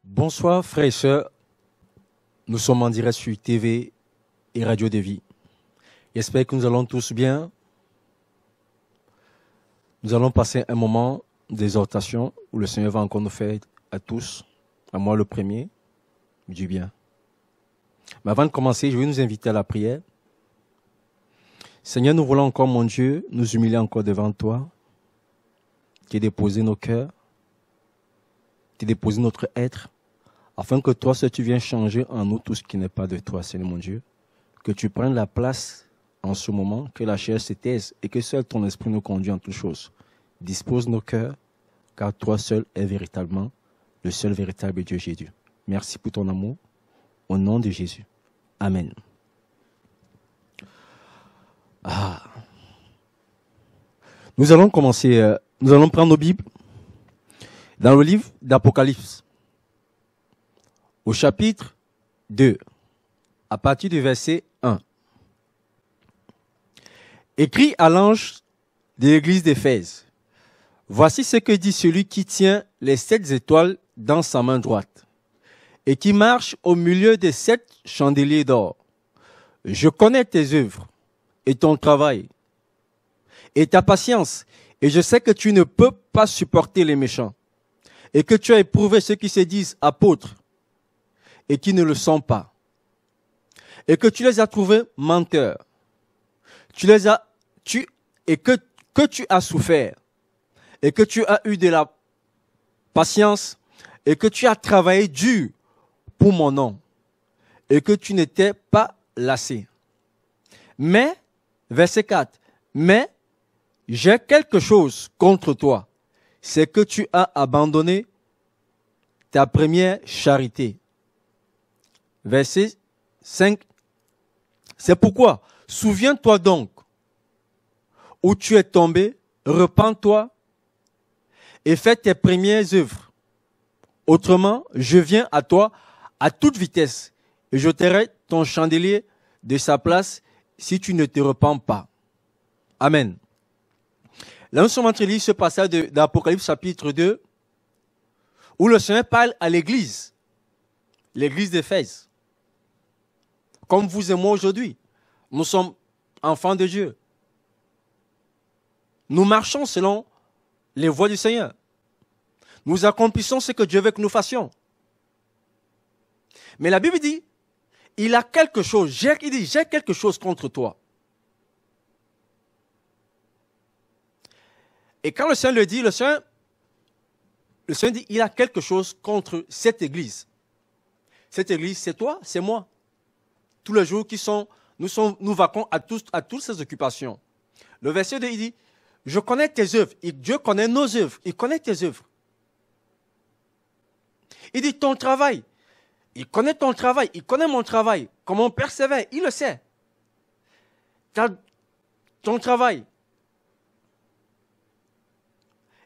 Bonsoir frères et sœurs, nous sommes en direct sur TV et Radio de Vie. J'espère que nous allons tous bien. Nous allons passer un moment d'exhortation où le Seigneur va encore nous faire à tous, à moi le premier, du bien. Mais avant de commencer, je vais nous inviter à la prière. Seigneur, nous voulons encore, mon Dieu, nous humilier encore devant toi, qui déposer nos cœurs, qui déposer notre être, afin que toi, si tu viens changer en nous tout ce qui n'est pas de toi, Seigneur mon Dieu, que tu prennes la place en ce moment, que la chair se taise et que seul ton esprit nous conduit en toutes choses. Dispose nos cœurs, car toi seul es véritablement le seul véritable Dieu Jésus. Merci pour ton amour, au nom de Jésus. Amen. Nous allons commencer, nous allons prendre nos Bibles dans le livre d'Apocalypse, au chapitre 2, à partir du verset 1. Écrit à l'ange de l'église d'Éphèse. Voici ce que dit celui qui tient les 7 étoiles dans sa main droite et qui marche au milieu des 7 chandeliers d'or. Je connais tes œuvres et ton travail et ta patience, et je sais que tu ne peux pas supporter les méchants et que tu as éprouvé ceux qui se disent apôtres et qui ne le sont pas, et que tu les as trouvés menteurs. Que tu as souffert, et que tu as eu de la patience, et que tu as travaillé dur pour mon nom, et que tu n'étais pas lassé. Mais, verset 4, mais j'ai quelque chose contre toi, c'est que tu as abandonné ta première charité. Verset 5, c'est pourquoi, souviens-toi donc où tu es tombé, repens-toi et fais tes premières œuvres. Autrement, je viens à toi à toute vitesse et j'ôterai ton chandelier de sa place si tu ne te repens pas. Amen. Là, nous sommes en train de lire ce passage d'Apocalypse chapitre 2 où le Seigneur parle à l'église d'Éphèse. Comme vous et moi aujourd'hui, nous sommes enfants de Dieu. Nous marchons selon les voies du Seigneur. Nous accomplissons ce que Dieu veut que nous fassions. Mais la Bible dit, il a quelque chose, j'ai quelque chose contre toi. Et quand le Seigneur le dit, le Seigneur dit, il a quelque chose contre cette église. Cette église, c'est toi, c'est moi. Tous les jours nous vaquons à toutes ces occupations. Le verset 2, il dit, je connais tes œuvres. Et Dieu connaît nos œuvres. Il connaît tes œuvres. Il dit ton travail. Il connaît ton travail. Il connaît mon travail. Comment on persévère. Il le sait. Ton travail.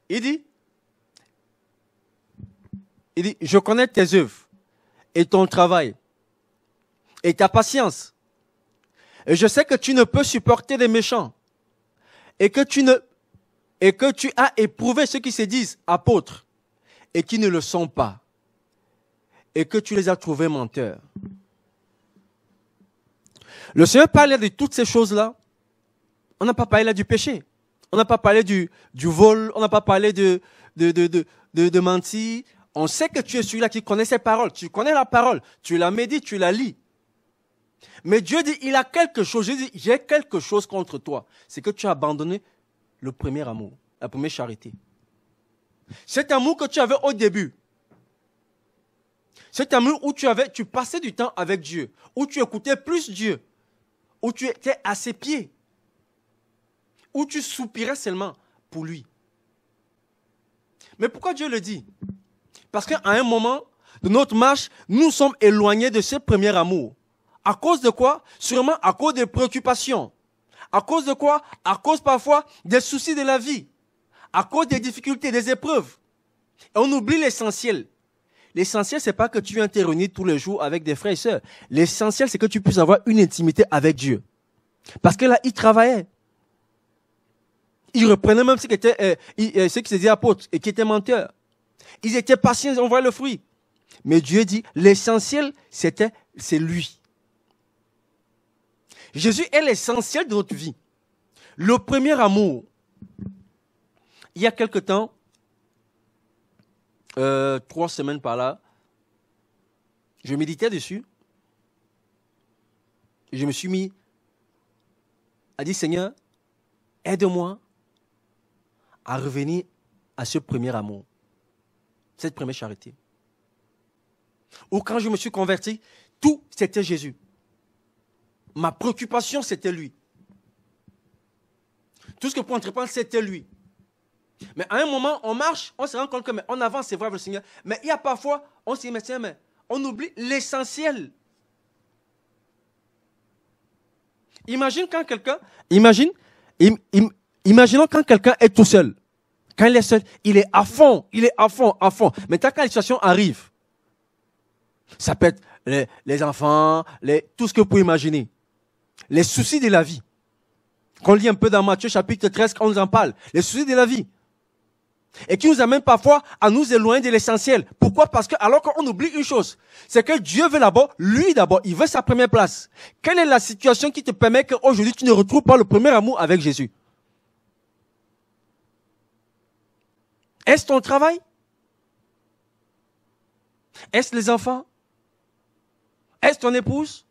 Il dit, je connais tes œuvres et ton travail et ta patience. Et je sais que tu ne peux supporter les méchants. Et que tu as éprouvé ceux qui se disent apôtres et qui ne le sont pas. Et que tu les as trouvés menteurs. Le Seigneur parlait de toutes ces choses-là. On n'a pas parlé là du péché. On n'a pas parlé du vol. On n'a pas parlé de mentir. On sait que tu es celui-là qui connaît ces paroles. Tu connais la parole. Tu la médites, tu la lis. Mais Dieu dit, il a quelque chose. Jésus dit, j'ai quelque chose contre toi. C'est que tu as abandonné le premier amour, la première charité. Cet amour que tu avais au début. Cet amour où tu passais du temps avec Dieu. Où tu écoutais plus Dieu. Où tu étais à ses pieds. Où tu soupirais seulement pour lui. Mais pourquoi Dieu le dit? Parce qu'à un moment de notre marche, nous sommes éloignés de ce premier amour. À cause de quoi? Sûrement à cause des préoccupations. À cause de quoi? À cause parfois des soucis de la vie. À cause des difficultés, des épreuves. Et on oublie l'essentiel. L'essentiel, c'est pas que tu viennes te réunir tous les jours avec des frères et sœurs. L'essentiel, c'est que tu puisses avoir une intimité avec Dieu. Parce que là, il travaillait. Il reprenait même ceux qui se disaient apôtres et qui étaient menteurs. Ils étaient patients, ils ont vu le fruit. Mais Dieu dit, l'essentiel, c'est lui. Jésus est l'essentiel de notre vie. Le premier amour. Il y a quelque temps, 3 semaines par là, je méditais dessus. Et je me suis mis à dire, Seigneur, aide-moi à revenir à ce premier amour, cette première charité. Ou quand je me suis converti, tout c'était Jésus. Ma préoccupation, c'était lui. Tout ce que pour entreprendre, c'était lui. Mais à un moment, on marche, on se rend compte qu'on avance, c'est vrai, le Seigneur. Mais il y a parfois, on se dit, mais on oublie l'essentiel. Imagine quand quelqu'un, imaginons quand quelqu'un est tout seul. Quand il est seul, il est à fond. Maintenant, quand la situation arrive, ça peut être les enfants, tout ce que vous pouvez imaginer. Les soucis de la vie. Qu'on lit un peu dans Matthieu chapitre 13, quand on nous en parle. Les soucis de la vie. Et qui nous amènent parfois à nous éloigner de l'essentiel. Pourquoi? Parce que, alors qu'on oublie une chose, c'est que Dieu veut lui d'abord, il veut sa première place. Quelle est la situation qui te permet qu'aujourd'hui tu ne retrouves pas le premier amour avec Jésus? Est-ce ton travail? Est-ce les enfants? Est-ce ton épouse?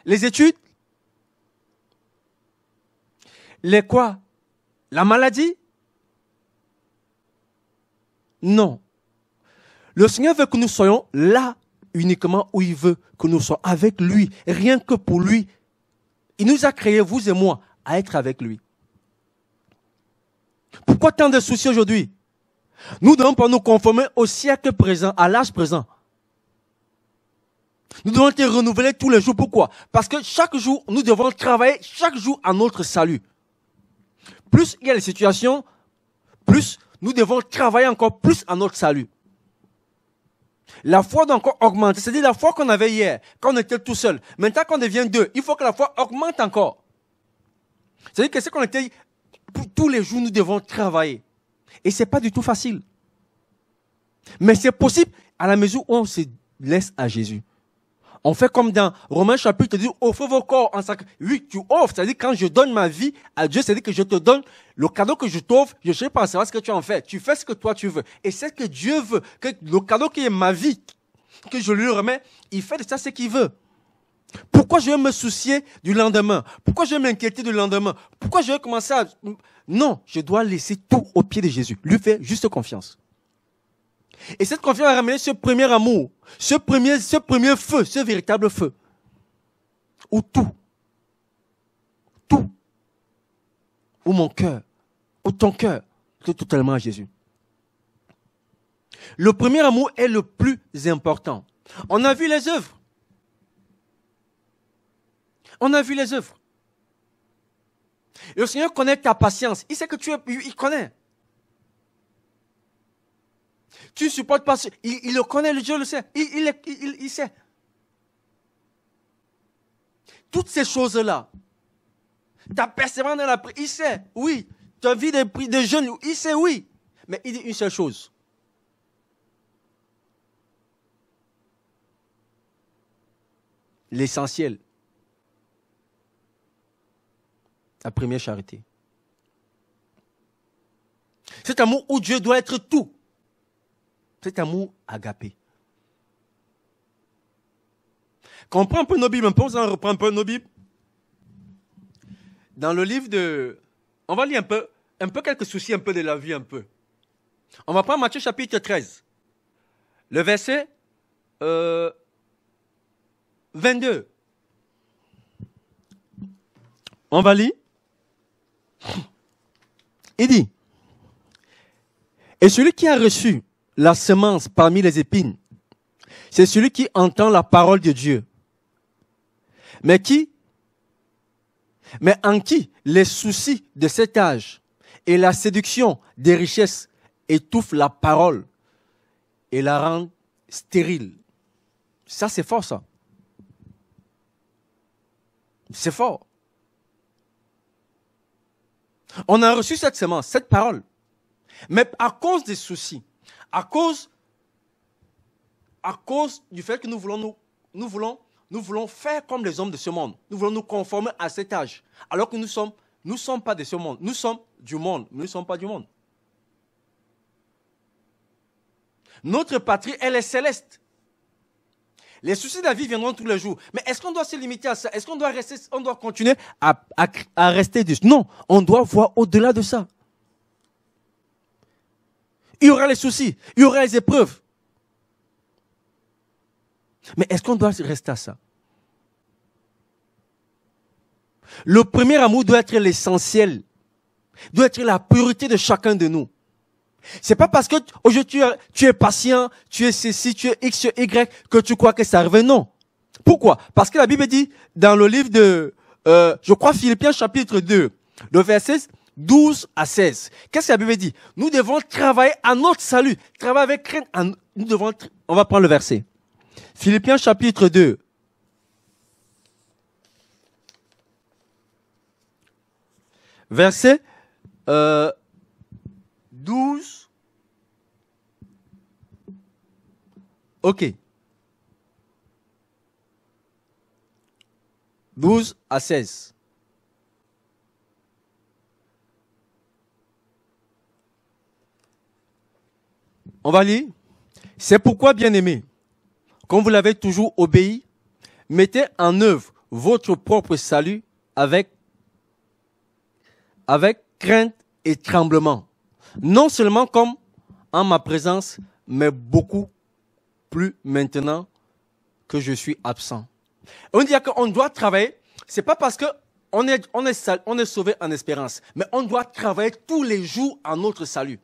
Les études? Les quoi? La maladie? Non. Le Seigneur veut que nous soyons là uniquement où il veut que nous soyons avec lui, rien que pour lui. Il nous a créés, vous et moi, à être avec lui. Pourquoi tant de soucis aujourd'hui? Nous devons pas nous conformer au siècle présent, à l'âge présent. Nous devons être renouvelés tous les jours. Pourquoi? Parce que chaque jour, nous devons travailler chaque jour à notre salut. Plus il y a des situations, plus nous devons travailler encore plus à notre salut. La foi doit encore augmenter. C'est-à-dire la foi qu'on avait hier, quand on était tout seul. Maintenant qu'on devient 2, il faut que la foi augmente encore. C'est-à-dire que ce qu'on était, tous les jours, nous devons travailler. Et ce n'est pas du tout facile. Mais c'est possible à la mesure où on se laisse à Jésus. On fait comme dans Romains chapitre 10, offrez vos corps en sacrifice. Oui, tu offres, c'est-à-dire quand je donne ma vie à Dieu, c'est-à-dire que je te donne le cadeau que je t'offre, je ne sais pas savoir ce que tu en fais. Tu fais ce que toi tu veux. Et c'est ce que Dieu veut, que le cadeau qui est ma vie, que je lui remets, il fait de ça ce qu'il veut. Pourquoi je vais me soucier du lendemain? Pourquoi je vais m'inquiéter du lendemain? Pourquoi je vais commencer à... Non, je dois laisser tout au pied de Jésus. Lui faire juste confiance. Et cette confiance a ramené ce premier amour, ce premier feu, ce véritable feu. Où tout, où mon cœur, où ton cœur, c'est totalement à Jésus. Le premier amour est le plus important. On a vu les œuvres. On a vu les œuvres. Et le Seigneur connaît ta patience. Il sait que il connaît. Tu ne supportes pas, il le connaît, Dieu le sait, il sait. Toutes ces choses-là, ta persévérance dans la prière, il sait, oui. Ta vie de jeûne, il sait, oui. Mais il dit une seule chose. L'essentiel. La première charité. Cet amour où Dieu doit être tout. Cet amour agapé. Quand on prend un peu nos Bibles, on reprend un peu nos Bibles. Dans le livre de... On va lire un peu quelques soucis un peu de la vie un peu. On va prendre Matthieu chapitre 13. Le verset 22. On va lire. Il dit, et celui qui a reçu la semence parmi les épines, c'est celui qui entend la parole de Dieu. Mais en qui les soucis de cet âge et la séduction des richesses étouffent la parole et la rendre stérile. Ça, c'est fort, ça. C'est fort. On a reçu cette semence, cette parole. Mais à cause des soucis, à cause du fait que nous voulons faire comme les hommes de ce monde. Nous voulons nous conformer à cet âge. Alors que nous ne sommes pas de ce monde. Nous sommes du monde, mais nous ne sommes pas du monde. Notre patrie, elle est céleste. Les soucis de la vie viendront tous les jours. Mais est-ce qu'on doit se limiter à ça? Est-ce qu'on doit continuer à rester dessus? Non, on doit voir au-delà de ça. Il y aura les soucis, il y aura les épreuves. Mais est-ce qu'on doit rester à ça? Le premier amour doit être l'essentiel, doit être la priorité de chacun de nous. C'est pas parce que aujourd'hui tu es patient, tu es ceci, tu es X, tu es Y, que tu crois que ça arrive. Non. Pourquoi? Parce que la Bible dit dans le livre de, je crois, Philippiens chapitre 2, le verset 12 à 16. Qu'est-ce que la Bible dit? Nous devons travailler à notre salut. Travailler avec crainte. On va prendre le verset. Philippiens chapitre 2. Verset 12. OK. 12 à 16. On va lire. C'est pourquoi, bien-aimés, comme vous l'avez toujours obéi, mettez en œuvre votre propre salut avec crainte et tremblement. Non seulement comme en ma présence, mais beaucoup plus maintenant que je suis absent. On dit qu'on doit travailler, c'est pas parce que on est sauvé en espérance, mais on doit travailler tous les jours à notre salut.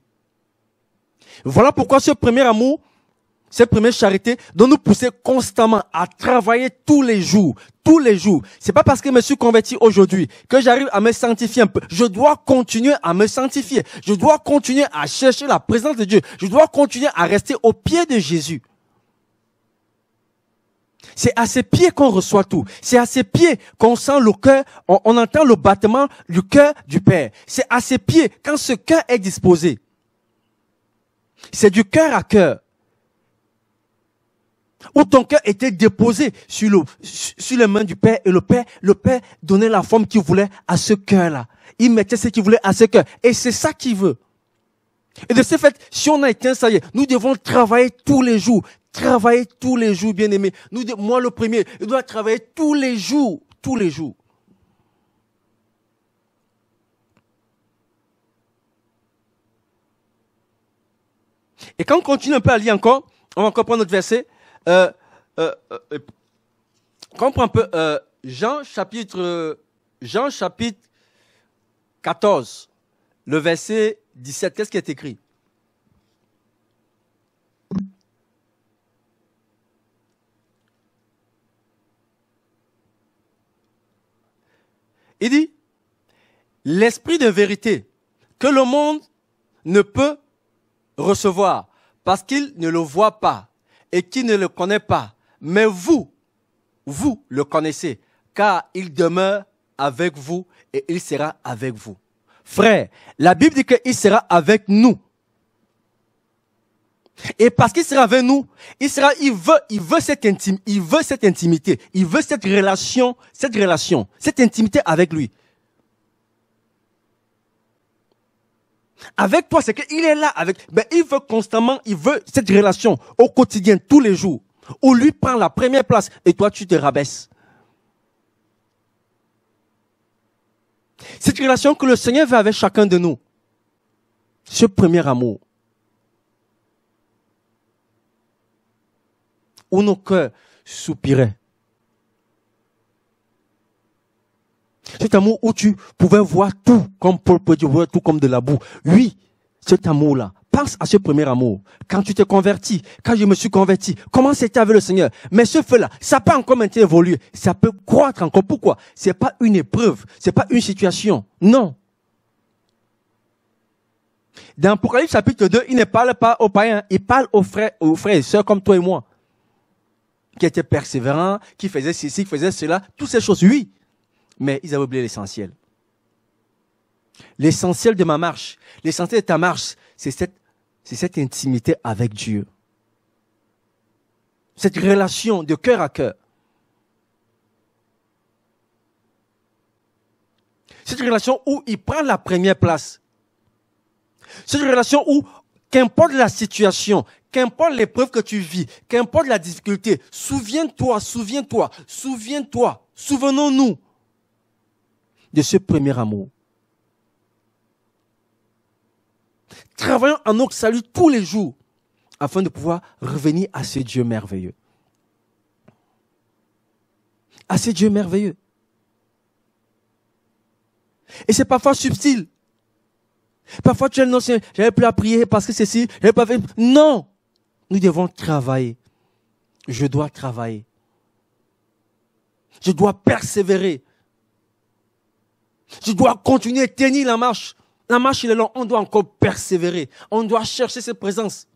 Voilà pourquoi ce premier amour, cette première charité doit nous pousser constamment à travailler tous les jours. Tous les jours. C'est pas parce que je me suis converti aujourd'hui que j'arrive à me sanctifier un peu. Je dois continuer à me sanctifier. Je dois continuer à chercher la présence de Dieu. Je dois continuer à rester au pied de Jésus. C'est à ses pieds qu'on reçoit tout. C'est à ses pieds qu'on sent le cœur, on entend le battement du cœur du Père. C'est à ses pieds quand ce cœur est disposé. C'est du cœur à cœur. Où ton cœur était déposé sur les mains du Père et le Père donnait la forme qu'il voulait à ce cœur-là. Il mettait ce qu'il voulait à ce cœur. Et c'est ça qu'il veut. Et de ce fait, si on a éteint ça y est, nous devons travailler tous les jours. Travailler tous les jours, bien-aimés. Moi le premier, je dois travailler tous les jours. Tous les jours. Et quand on continue un peu à lire encore, on va encore prendre notre verset. Quand on prend un peu Jean chapitre 14, le verset 17, qu'est-ce qui est écrit? Il dit, l'esprit de vérité que le monde ne peut recevoir parce qu'il ne le voit pas et qu'il ne le connaît pas. Mais vous le connaissez, car il demeure avec vous et il sera avec vous. Frère, la Bible dit qu'il sera avec nous. Et parce qu'il sera avec nous, il veut cette intimité, il veut cette relation, cette intimité avec lui. Avec toi, c'est qu'il est là il veut constamment, il veut cette relation au quotidien, tous les jours, où lui prend la première place et toi tu te rabaisses. Cette relation que le Seigneur veut avec chacun de nous. Ce premier amour. Où nos cœurs soupiraient. Cet amour où tu pouvais voir tout, comme Paul peut dire, voir tout comme de la boue. Oui, cet amour-là. Pense à ce premier amour. Quand tu t'es converti, quand je me suis converti, comment c'était avec le Seigneur? Mais ce feu-là, ça peut encore maintenant évoluer. Ça peut croître encore. Pourquoi? C'est pas une épreuve. C'est pas une situation. Non. Dans Apocalypse chapitre 2, il ne parle pas aux païens, il parle aux frères et sœurs comme toi et moi, qui étaient persévérants, qui faisaient ceci, qui faisaient cela, toutes ces choses, oui. Mais ils avaient oublié l'essentiel. L'essentiel de ma marche, l'essentiel de ta marche, c'est cette intimité avec Dieu. Cette relation de cœur à cœur. Cette relation où il prend la première place. Cette relation où, qu'importe la situation, qu'importe l'épreuve que tu vis, qu'importe la difficulté, souviens-toi, souvenons-nous de ce premier amour. Travaillons en notre salut tous les jours afin de pouvoir revenir à ce Dieu merveilleux. À ce Dieu merveilleux. Et c'est parfois subtil. Parfois tu es non, j'avais plus à prier parce que ceci, j'avais pas fait. Non! Nous devons travailler. Je dois travailler. Je dois persévérer. Je dois continuer à tenir la marche. La marche, il est long. On doit encore persévérer. On doit chercher cette présence.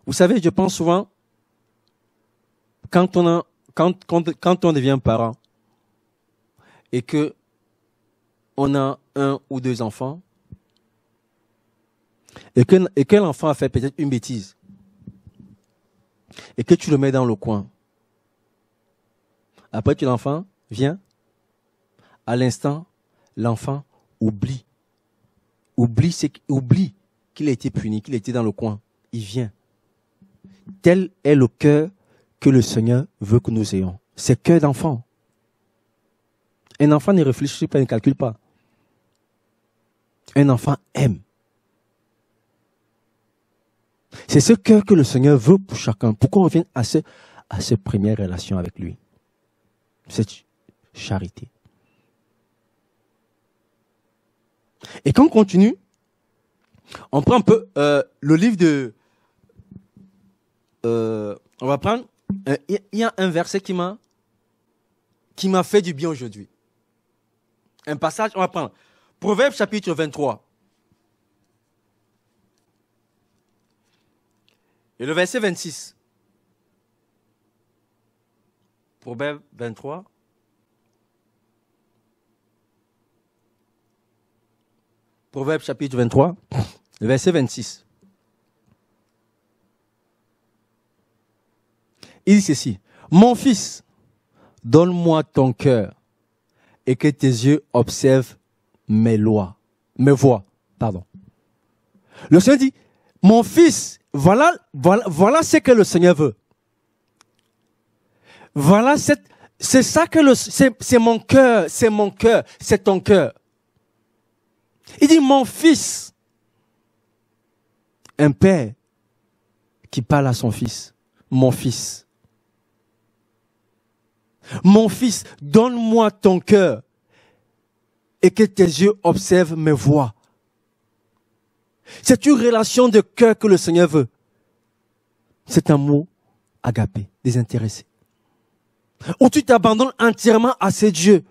Vous savez, je pense souvent, quand on devient parent et que on a un ou deux enfants et que l'enfant a fait peut-être une bêtise et que tu le mets dans le coin. Après que l'enfant vient, à l'instant, l'enfant oublie qu'il a été puni, qu'il était dans le coin. Il vient. Tel est le cœur que le Seigneur veut que nous ayons. C'est cœur d'enfant. Un enfant ne réfléchit pas, ne calcule pas. Un enfant aime. C'est ce cœur que le Seigneur veut pour chacun. Pourquoi on revient à cette première relation avec lui? Cette charité. Et quand on continue, on prend un peu le livre de... on va prendre... Il y a un verset qui m'a fait du bien aujourd'hui. Un passage, on va prendre Proverbe chapitre 23. Et le verset 26. Proverbe 23. Proverbe chapitre 23, le verset 26. Il dit ceci. Mon fils, donne-moi ton cœur et que tes yeux observent mes voies. Le Seigneur dit, mon fils, voilà ce que le Seigneur veut. Voilà c'est ça que c'est mon cœur, c'est ton cœur. Il dit, mon fils, un père qui parle à son fils, mon fils, donne-moi ton cœur et que tes yeux observent mes voies. C'est une relation de cœur que le Seigneur veut. C'est un mot agapé, désintéressé. Où tu t'abandonnes entièrement à ce Dieu.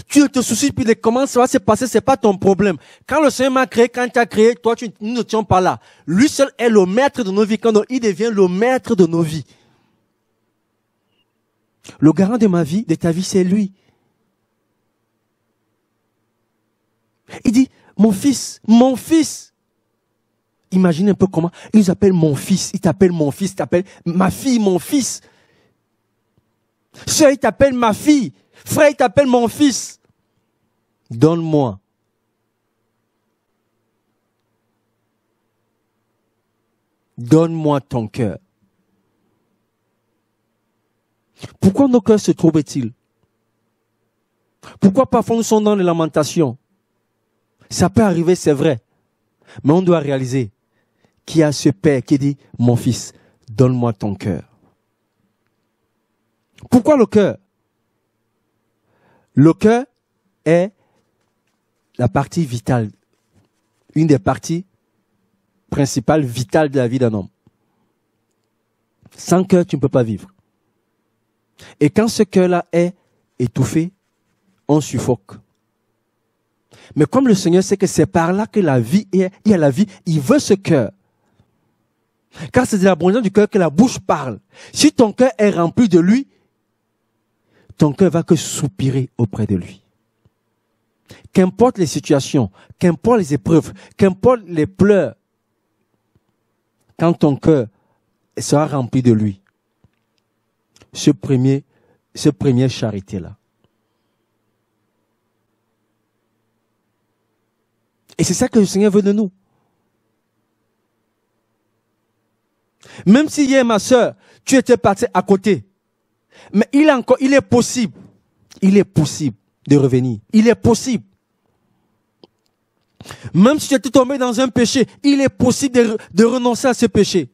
Tu ne te soucies plus de comment ça va se passer, c'est pas ton problème. Quand le Seigneur m'a créé, quand il t'a créé, toi, nous ne tiens pas là. Lui seul est le maître de nos vies. Quand il devient le maître de nos vies. Le garant de ma vie, de ta vie, c'est lui. Il dit, mon fils. Imagine un peu comment, il nous appelle mon fils, il t'appelle mon fils, il t'appelle ma fille, mon fils. Sœur, il t'appelle ma fille. Frère, il t'appelle mon fils. Donne-moi. Donne-moi ton cœur. Pourquoi nos cœurs se trouvent-ils? Pourquoi parfois nous sommes dans les lamentations? Ça peut arriver, c'est vrai. Mais on doit réaliser qu'il y a ce père qui dit, mon fils, donne-moi ton cœur. Pourquoi le cœur? Le cœur est la partie vitale, une des parties principales vitales de la vie d'un homme. Sans cœur, tu ne peux pas vivre. Et quand ce cœur-là est étouffé, on suffoque. Mais comme le Seigneur sait que c'est par là que la vie est, il y a la vie, il veut ce cœur. Car c'est de l'abondance du cœur que la bouche parle. Si ton cœur est rempli de lui, ton cœur va que soupirer auprès de lui. Qu'importe les situations, qu'importe les épreuves, qu'importe les pleurs, quand ton cœur sera rempli de lui, ce premier charité-là. Et c'est ça que le Seigneur veut de nous. Même si hier, ma sœur, tu étais partie à côté, mais il est possible de revenir. Il est possible. Même si tu étais tombé dans un péché, il est possible de renoncer à ce péché.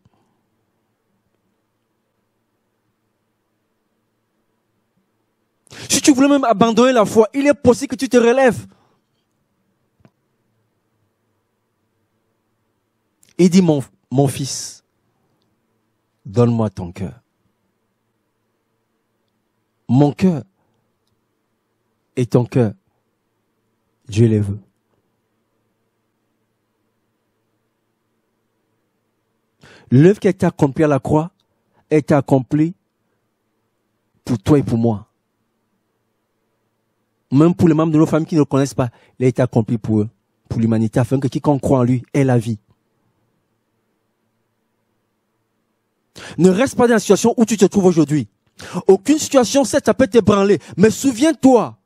Si tu voulais même abandonner la foi, il est possible que tu te relèves. Il dit, mon fils, donne-moi ton cœur. Mon cœur et ton cœur, Dieu les veut. L'œuvre qui a été accomplie à la croix a été accomplie pour toi et pour moi. Même pour les membres de nos familles qui ne le connaissent pas, il a été accompli pour eux, pour l'humanité, afin que quiconque croit en lui ait la vie. Ne reste pas dans la situation où tu te trouves aujourd'hui. Aucune situation, ça peut t'ébranler. Mais souviens-toi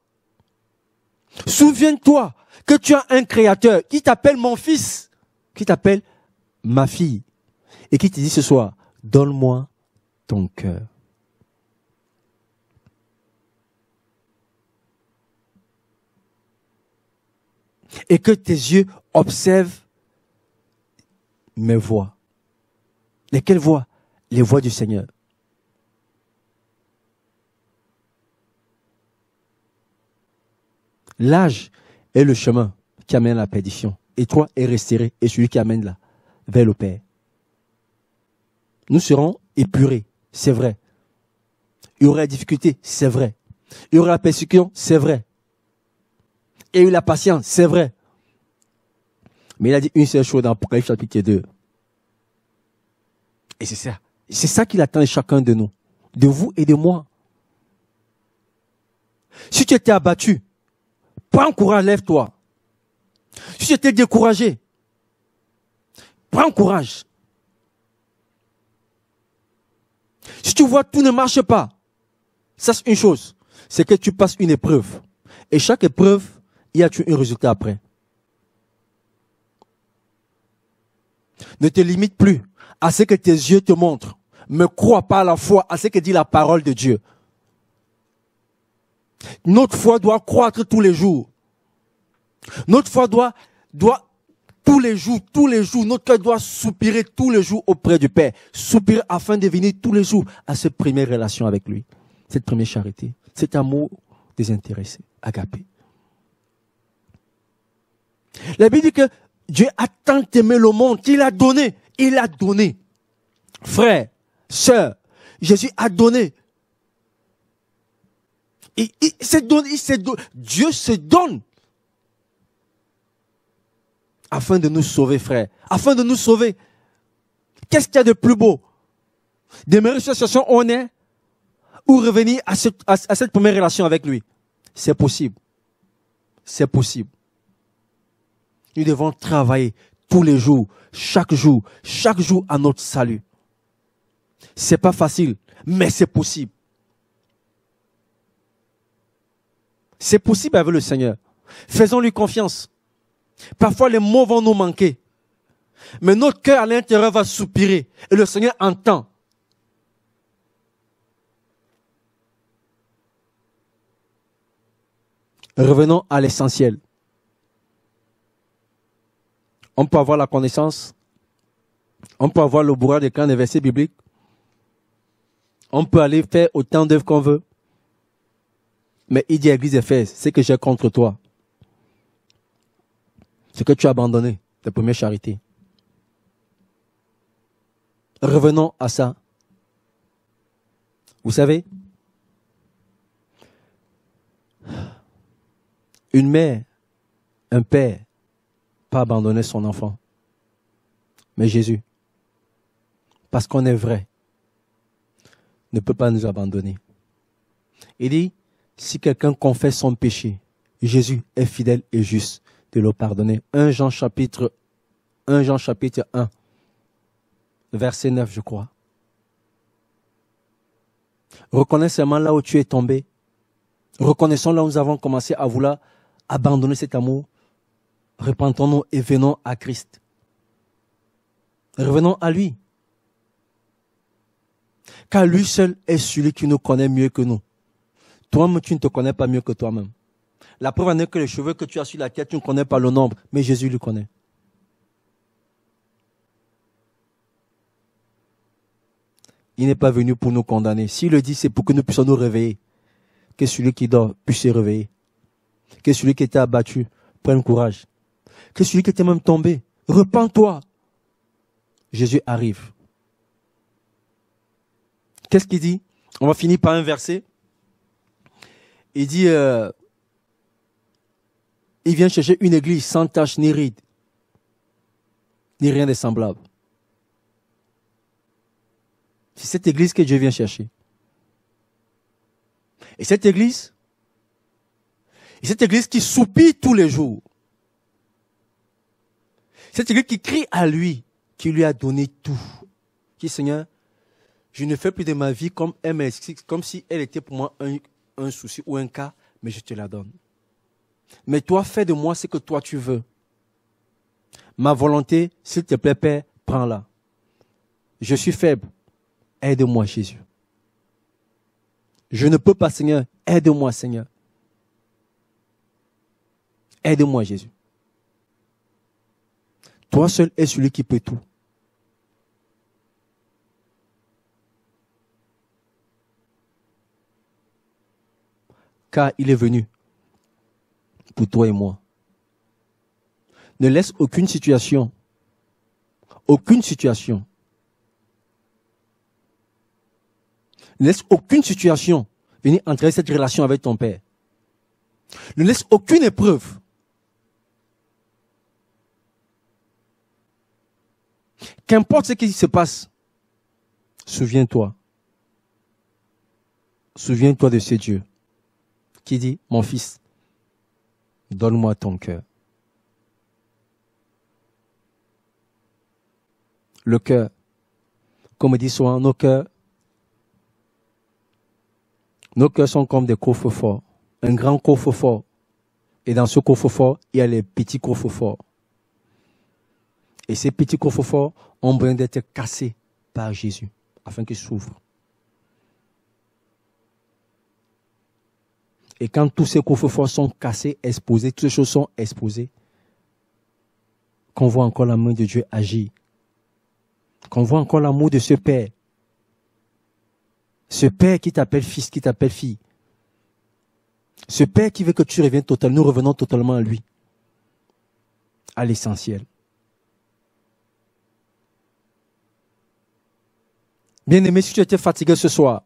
que tu as un créateur qui t'appelle mon fils, qui t'appelle ma fille, et qui te dit ce soir, donne-moi ton cœur. Et que tes yeux observent mes voies. Lesquelles voies? Les voies du Seigneur. L'âge est le chemin qui amène à la perdition. Et toi est resté et celui qui amène là, vers le Père. Nous serons épurés, c'est vrai. Il y aura la difficulté, c'est vrai. Il y aura la persécution, c'est vrai. Et il y a eu la patience, c'est vrai. Mais il a dit une seule chose dans Apocalypse chapitre 2. Et c'est ça. C'est ça qu'il attend de chacun de nous. De vous et de moi. Si tu étais abattu, prends courage, lève-toi. Si tu étais découragé, prends courage. Si tu vois tout ne marche pas, ça c'est une chose. C'est que tu passes une épreuve. Et chaque épreuve, il y a un résultat après. Ne te limite plus à ce que tes yeux te montrent. Ne crois pas à la foi, à ce que dit la parole de Dieu. Notre foi doit croître tous les jours. Notre foi doit tous les jours, notre cœur doit soupirer tous les jours auprès du Père. Soupirer afin de venir tous les jours à cette première relation avec lui. Cette première charité. Cet amour désintéressé, agapé. La Bible dit que Dieu a tant aimé le monde qu'il a donné. Il a donné. Frère, sœur, Jésus a donné. Il s'est donné, Dieu se donne. Afin de nous sauver, frère. Afin de nous sauver. Qu'est-ce qu'il y a de plus beau? Demeurer sur la situation où on est, ou revenir à cette première relation avec lui. C'est possible. C'est possible. Nous devons travailler tous les jours, chaque jour à notre salut. C'est pas facile, mais c'est possible. C'est possible avec le Seigneur. Faisons-lui confiance. Parfois, les mots vont nous manquer. Mais notre cœur à l'intérieur va soupirer. Et le Seigneur entend. Revenons à l'essentiel. On peut avoir la connaissance. On peut avoir le bourrage des camps des versets bibliques. On peut aller faire autant d'œuvres qu'on veut. Mais il dit à l'église d'Éphèse, c'est que j'ai contre toi. C'est que tu as abandonné ta première charité. Revenons à ça. Vous savez, une mère un père pas abandonner son enfant. Mais Jésus, parce qu'on est vrai, ne peut pas nous abandonner. Il dit, si quelqu'un confesse son péché, Jésus est fidèle et juste de le pardonner. 1 Jean chapitre 1, verset 9, je crois. Reconnais seulement là où tu es tombé. Reconnaissons là où nous avons commencé à vouloir abandonner cet amour. Repentons-nous et venons à Christ. Revenons à lui. Car lui seul est celui qui nous connaît mieux que nous. Toi-même, tu ne te connais pas mieux que toi-même. La preuve en est que les cheveux que tu as sur la tête, tu ne connais pas le nombre, mais Jésus le connaît. Il n'est pas venu pour nous condamner. S'il le dit, c'est pour que nous puissions nous réveiller. Que celui qui dort puisse se réveiller. Que celui qui était abattu prenne courage. Que celui qui était même tombé, repens-toi. Jésus arrive. Qu'est-ce qu'il dit? On va finir par un verset. Il dit, il vient chercher une église sans tache ni ride, ni rien de semblable. C'est cette église que Dieu vient chercher. Et cette église qui soupire tous les jours. Cette église qui crie à lui, qui lui a donné tout. Qui, Seigneur, je ne fais plus de ma vie comme si elle était pour moi un souci ou un cas, mais je te la donne. Mais toi, fais de moi ce que toi tu veux. Ma volonté, s'il te plaît, Père, prends-la. Je suis faible. Aide-moi, Jésus. Je ne peux pas, Seigneur. Aide-moi, Seigneur. Aide-moi, Jésus. Toi seul es celui qui peut tout. Car il est venu pour toi et moi. Ne laisse aucune situation ne laisse aucune situation venir entrer cette relation avec ton Père. Ne laisse aucune épreuve. Qu'importe ce qui se passe, souviens-toi. Souviens-toi de ce Dieu qui dit, mon fils, donne-moi ton cœur. Le cœur, comme dit souvent, nos cœurs sont comme des coffres-forts. Un grand coffre-fort. Et dans ce coffre-fort, il y a les petits coffres-forts. Et ces petits coffres-forts ont besoin d'être cassés par Jésus, afin qu'ils s'ouvrent. Et quand tous ces coffres-forts sont cassés, exposés, toutes ces choses sont exposées, qu'on voit encore la main de Dieu agir. Qu'on voit encore l'amour de ce Père. Ce Père qui t'appelle fils, qui t'appelle fille. Ce Père qui veut que tu reviennes totalement, nous revenons totalement à lui. À l'essentiel. Bien-aimé, si tu étais fatigué ce soir,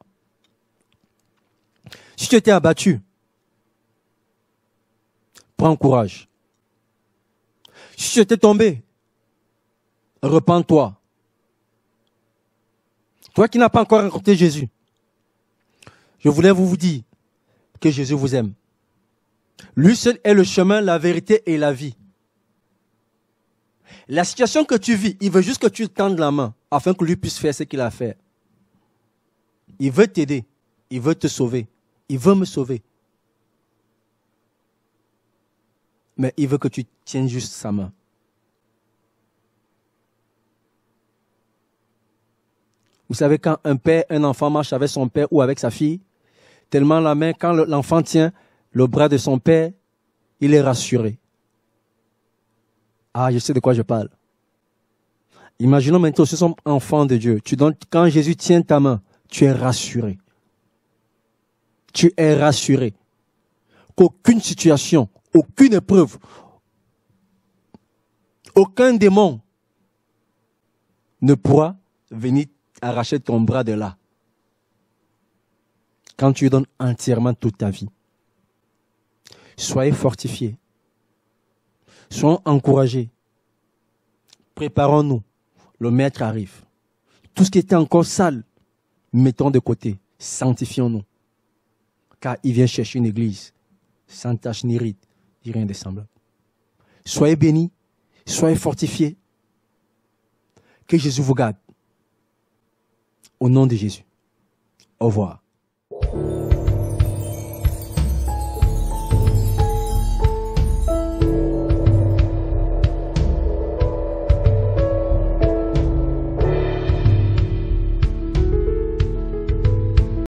si tu étais abattu, prends courage. Si tu étais tombé, repens-toi. Toi qui n'as pas encore rencontré Jésus, je voulais vous dire que Jésus vous aime. Lui seul est le chemin, la vérité et la vie. La situation que tu vis, il veut juste que tu tendes la main afin que lui puisse faire ce qu'il a fait. Il veut t'aider. Il veut te sauver. Il veut me sauver. Mais il veut que tu tiennes juste sa main. Vous savez, quand un enfant marche avec son père ou avec sa fille, tellement la main, quand l'enfant tient le bras de son père, il est rassuré. Ah, je sais de quoi je parle. Imaginons maintenant, ce sont enfants de Dieu. Quand Jésus tient ta main, tu es rassuré. Tu es rassuré. Qu'aucune situation, aucune épreuve, aucun démon ne pourra venir arracher ton bras de là. Quand tu lui donnes entièrement toute ta vie. Soyez fortifiés. Soyons encouragés. Préparons-nous. Le Maître arrive. Tout ce qui était encore sale, mettons de côté. Sanctifions-nous. Car il vient chercher une église sans tache ni ride, ni rien de semblable. Soyez bénis, soyez fortifiés. Que Jésus vous garde. Au nom de Jésus. Au revoir.